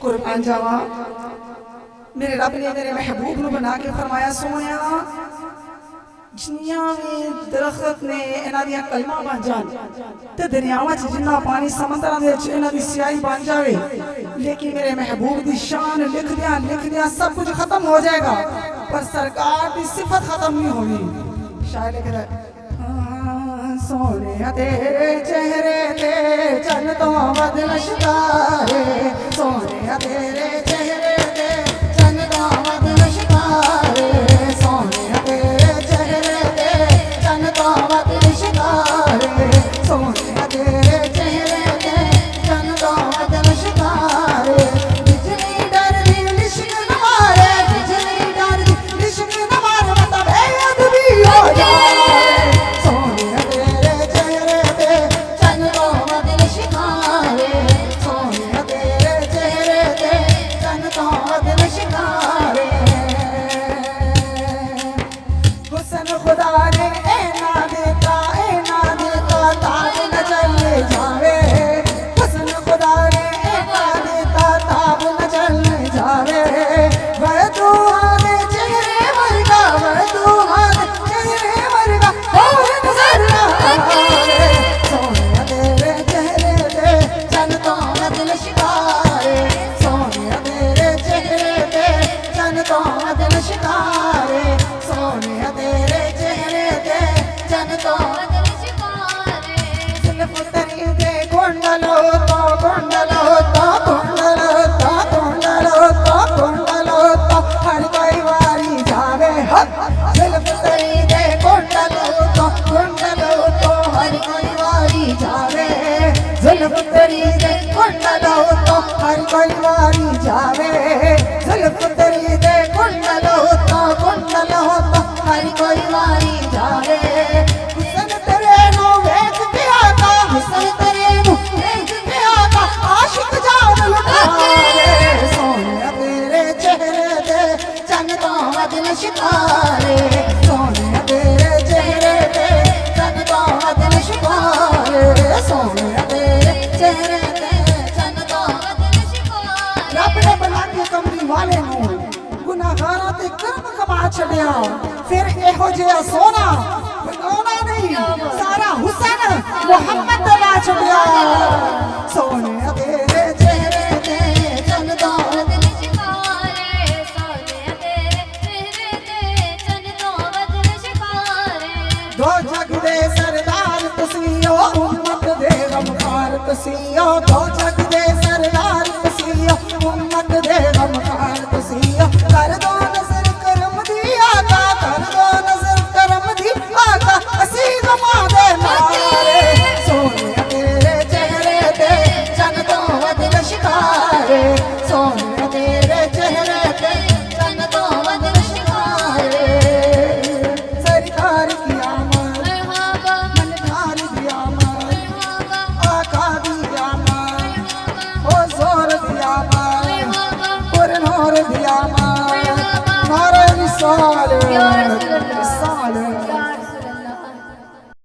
कुर्बान जावा मेरे रब ने मेरे महबूब को बना के फरमाया सोनिया जिन्नियां भी दरख्त ने इन्हां दियां कलमां बन जान ते दरियावां च जिन्ना पानी समंदरां दे च इन्हां दी स्याही बन जावे लेकिन मेरे महबूब दी शान लिख दिया सब कुछ खत्म हो जाएगा पर सरकार की सिफत खत्म नहीं होगी। शायर लिख रहा है सोनिया तेरे चेहरे ते चन तो वध लश्कारे सोनिया तेरे चेहरे ते चन तो वध लश्कारे सोनिया तेरे चेहरे ते चन तो वध लश्कारे सोनिया तेरे चेहरे ते चन तो वध लश्कारे बिजली डरदी लिश्क न मारे बिजली डरदी लिश्क न मारे मतलब बेअदबी हो जाए सोनिया तेरे चेहरे ते चन तो वध लश्कारे सोनिया तेरे चेहरे ते चन तो वध लश्कारे हुस्न खुदा ने ऐना देता ताब न चले जावे हुस्न खुदा ने ऐना देता ताब न चले जावे वह तुम्हारे चेहरे वर्गा वह तुम्हारे चेहरे वर्गा और नजर आवे सोनिया तेरे चेहरे ते चन तो वध लश्कारे सोनिया तेरे चेहरे ते चन तो वध लश्कारे सोनिया तेरे चेहरे ते चन तो जुल्फ तेरी दे कुंडलो तो हर कोई वारी जावे जुल्फ तेरी दे कुंडलो तो हर कोई वारी जावे जुल्फ तेरी दे कुंडलो तो हर कोई वारी जावे जुल्फ तेरी दे कुंडलो तो हर कोई वारी जावे हुस्न तेरे नु वेख के आता हुस्न तेरे नु वेख के आता आशिक जान लुटावे सोनिया तेरे चेहरे ते चन तो वध लश्कारे सोनिया तेरे चेहरे ते चन तो वध लश्कारे सोनिया तेरे चेहरे ते चन तो वध लश्कारे रब ने बना के कमली वाले नु गुनाहगारां ते कर्म कमा छड़िया फिर एहो जिहा सोना बनाना नहीं सारा हुस्न मोहम्मद दा छड़िया सोनिया तेरे चेहरे ते चन तो वध लश्कारे सोनिया तेरे चेहरे ते चन तो वध लश्कारे दो जग दे सरदार तुसी ओ उम्मत दे गमखार तुसी ओ दो जग